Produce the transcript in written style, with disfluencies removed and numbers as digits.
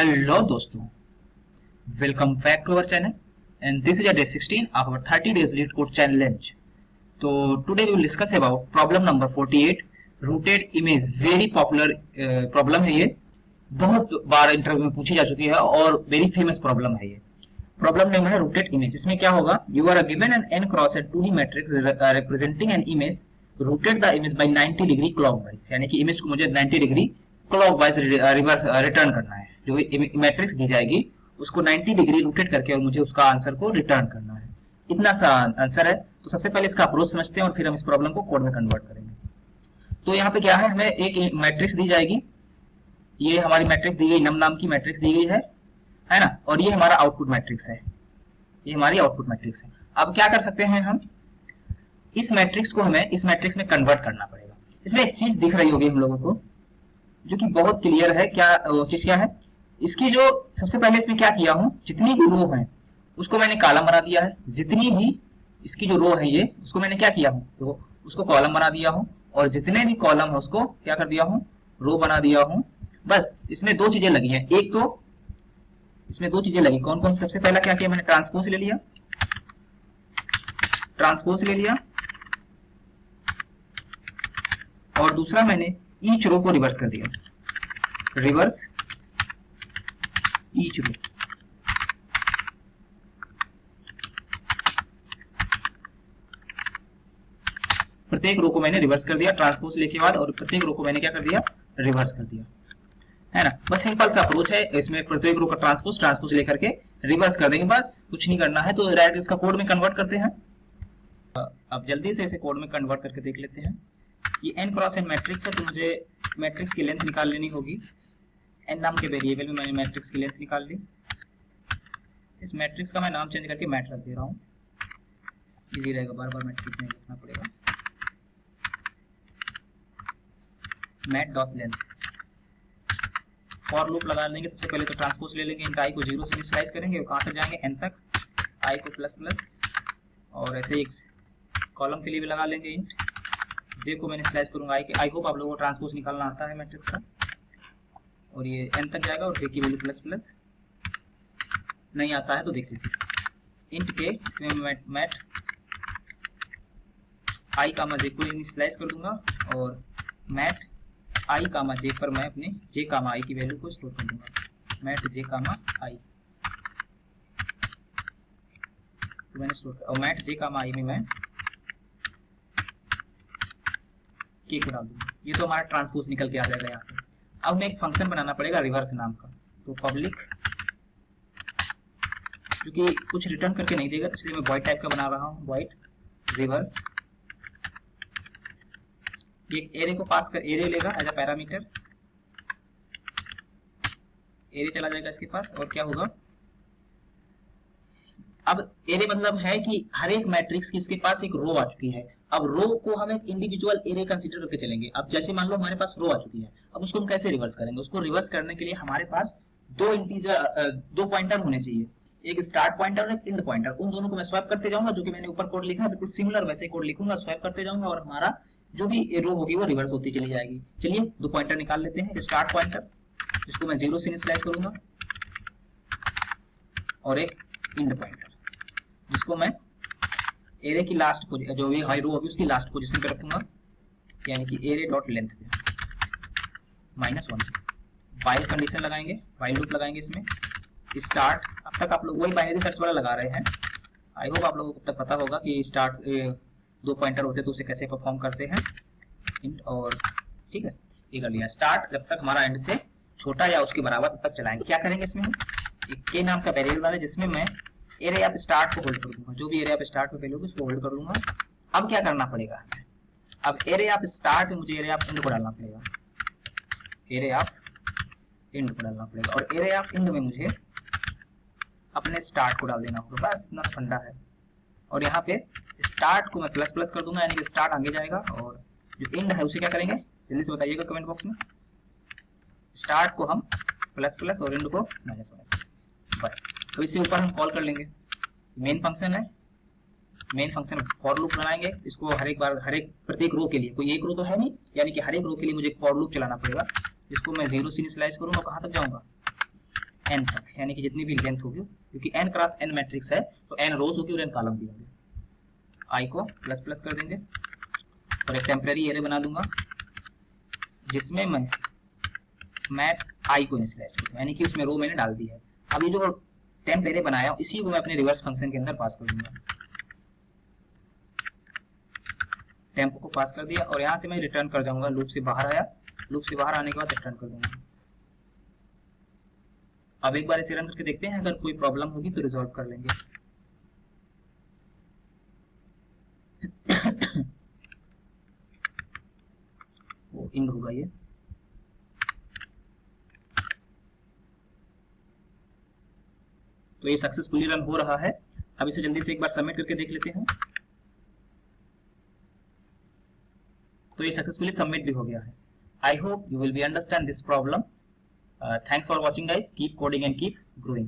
Hello दोस्तों, welcome back to our channel and this is a day 16 of our 30 days lead code challenge. So today we will discuss about problem number 48 rooted image. Very popular problem है ये, बहुत बार interview में पूछी जा चुकी है और वेरी फेमस प्रॉब्लम है ये. प्रॉब्लम नेम है रूटेड इमेज. इसमें क्या होगा, you are given an n cross and 2D matrix representing an image, rotate the image by 90 degree clockwise. यानी कि इमेज को मुझे 90 डिग्री क्लॉकवाइज रिवर्स रिटर्न करना है. जो मैट्रिक्स दी जाएगी उसको 90 डिग्री रोटेट करके और मुझे उसका आंसर को रिटर्न करना है. इतना सा आंसर है. तो सबसे पहले इसका अप्रोच समझते हैं और फिर हम इस प्रॉब्लम को कोड में कन्वर्ट करेंगे. तो यहाँ पे क्या है, हमें एक मैट्रिक्स दी जाएगी. ये हमारी मैट्रिक्स दी गई, नम नाम की मैट्रिक्स दी गई है ना. और ये हमारा आउटपुट मैट्रिक्स है. ये हमारी आउटपुट मैट्रिक्स है. अब क्या कर सकते हैं हम, इस मैट्रिक्स को हमें इस मैट्रिक्स में कन्वर्ट करना पड़ेगा. इसमें एक चीज दिख रही होगी हम लोगों को जो कि बहुत क्लियर है. क्या वो चीज क्या है, इसकी जो सबसे पहले इसमें क्या किया हूं, जितनी भी रो है उसको मैंने कॉलम बना दिया है. जितनी भी इसकी जो रो है ये, उसको मैंने क्या किया हूं, तो उसको कॉलम बना दिया हूं. और जितने भी कॉलम है उसको क्या कर दिया हूं, रो बना दिया हूं. बस इसमें दो चीजें लगी हैं. एक तो इसमें दो चीजें लगी. कौन कौन? सबसे पहला क्या किया मैंने, ट्रांसपोज ले लिया. ट्रांसपोज ले लिया. और दूसरा मैंने ईच रो को रिवर्स कर दिया. Reverse each row. प्रत्येक रो को मैंने रिवर्स कर दिया ट्रांसपोज लेके बाद, और प्रत्येक रो को मैंने क्या कर दिया, रिवर्स कर दिया, है ना. बस सिंपल सा अप्रोच है. इसमें प्रत्येक रो का ट्रांसपोज लेकर के रिवर्स कर देंगे. बस कुछ नहीं करना है. तो डायरेक्ट इसका कोड में कन्वर्ट करते हैं. अब जल्दी से इसे कोड में कन्वर्ट करके देख लेते हैं. ये n क्रॉस n मैट्रिक्स है, तो मुझे मैट्रिक्स की लेंथ निकाल लेनी होगी. n नाम के वेरिएबल में मैंने मैट्रिक्स की लेंथ निकाल ली. इस मैट्रिक्स का मैं नाम चेंज करके मैट रख दे रहा हूँ. इजी रहेगा, बार बार मैट्रिक्स नहीं लिखना पड़ेगा. Math dot length. For loop लगा लेंगे. सबसे पहले तो ट्रांसपोज ले लेंगे. इंट i को 0 से इनिशियलाइज करेंगे और कहाँ तक जाएंगे, n तक. i को प्लस प्लस, और ऐसे एक कॉलम के लिए भी लगा लेंगे. इंट j को मैंने स्लाइस करूंगा. आई होप आप लोगों को ट्रांसपोज निकालना आता है मैट्रिक्स का. और ये n तक जाएगा और j की वैल्यू प्लस प्लस. नहीं आता है तो देख लीजिए. इंट के इसमें मैट i कामा j को इनिशियलाइज कर दूंगा, और मैट i कामा j पर मैं अपने j कामा i की वैल्यू को स्टोर कर दूंगा. मैट j कामा i तो मैंने स्टोर, और मैट j कामा i में मैं के को डाल दूंगा. ये तो हमारा ट्रांसपोज निकल के आ जाएगा यहाँ पे. अब हमें एक फंक्शन बनाना पड़ेगा रिवर्स नाम का. तो पब्लिक, क्योंकि कुछ रिटर्न करके नहीं देगा तो इसलिए मैं वॉइड टाइप का बना रहा हूँ. Void reverse. ये एरे को पास कर, एरे लेगा एज अ पैरामीटर. एरे चला जाएगा इसके पास. और क्या होगा, अब एरे मतलब है कि हर एक मैट्रिक्स की इसके पास एक रो आ चुकी है. अब रो को हम एक इंडिविजुअल एरे कंसीडर करके चलेंगे. अब जैसे मान लो हमारे पास रो आ चुकी है, अब उसको हम कैसे रिवर्स करेंगे. उसको रिवर्स करने के लिए हमारे पास दो इंटीजर, दो पॉइंटर होने चाहिए. एक स्टार्ट पॉइंटर और एक एंड पॉइंटर. उन दोनों को मैं स्वैप करते जाऊंगा. जो कि मैंने ऊपर कोड लिखा है बिल्कुल सिमिलर वैसे कोड लिखूंगा. स्वैप करते जाऊंगा और हमारा जो भी रो होगी वो रिवर्स होती चली जाएगी. चलिए दो पॉइंटर निकाल लेते हैं. स्टार्ट पॉइंटर जिसको मैं 0 से इनिशियलाइज करूंगा, और एक एंड पॉइंटर जिसको मैं एरे की लास्ट पोजीशन, जो भी हाई रो होगी उसकी लास्ट पोजीशन पे रखूंगा. यानी कि एरे डॉट लेंथ पे -1. वाइल कंडीशन लगाएंगे, वाइल लूप लगाएंगे इसमें. स्टार्ट, अब तक आप लोग वही बाइनरी सर्च वाला लगा रहे हैं. आई होप आप लोगों को तब तक पता होगा कि स्टार्ट दो पॉइंटर होते तो उसे कैसे परफॉर्म करते हैं. इंट और ठीक है, ये कर लिया. स्टार्ट जब तक हमारा एंड से छोटा या उसके बराबर तब तक चलाएंगे. क्या करेंगे इसमें हम, एक के नाम का वेरिएबल है जिसमें मैं एरे ऑफ स्टार्ट को होल्ड कर दूंगा. जो भी एरे ऑफ स्टार्ट पे वैल्यू होगी उसको होल्ड कर दूंगा. अब क्या करना पड़ेगा, अब एरे ऑफ स्टार्ट में मुझे एरे ऑफ एंड को डालना पड़ेगा. एरे ऑफ एंड को डालना पड़ेगा. और एरे ऑफ एंड में मुझे अपने स्टार्ट को डाल देना होगा. बस इतना फंडा है. और यहाँ पे स्टार्ट को मैं प्लस प्लस कर दूंगा, यानी कि स्टार्ट आगे जाएगा. और जो एंड है उसे क्या करेंगे, जल्दी से बताइएगा कमेंट बॉक्स में. स्टार्ट को हम प्लस प्लस और एंड को माइनस माइनस. बस, तो इससे ऊपर हम कॉल कर लेंगे. मेन फंक्शन है, मेन फंक्शन फॉर लूप बनाएंगे. इसको हर एक बार, हर एक प्रत्येक रो के लिए, कोई एक रो तो है नहीं, यानी कि हर एक रो के लिए मुझे एक फॉर लूप चलाना पड़ेगा. इसको मैं 0 से इनिशियलाइज करूंगा. कहां तक जाऊंगा, n तक, यानी कि जितनी भी लेंथ होगी, क्योंकि n क्रॉस n मैट्रिक्स है तो n रोज होगी और n कॉलम भी होंगे। i को प्लस प्लस कर देंगे और एक टेम्परेरी एरे बना दूंगा जिसमें मैं मैप i को इनिशियलाइज करूँ, यानी कि उसमें रो मैंने डाल दी है। अब ये जो टेम्प एरे बनाया इसी को मैं अपने रिवर्स फंक्शन के अंदर पास कर दूंगा। टेम्प को पास कर दिया और यहाँ से मैं रिटर्न कर जाऊंगा, लूप से बाहर आया, लूप से बाहर आने के बाद रिटर्न कर दूंगा। अब एक बार इसे रन करके देखते हैं, अगर कोई प्रॉब्लम होगी तो रिजॉल्व कर लेंगे। वो इंड होगा ये। तो ये सक्सेसफुली रन हो रहा है। अब इसे जल्दी से एक बार सबमिट करके देख लेते हैं। तो ये सक्सेसफुली सबमिट भी हो गया है। I hope you will be understand this problem. Thanks for watching guys. Keep coding and keep growing.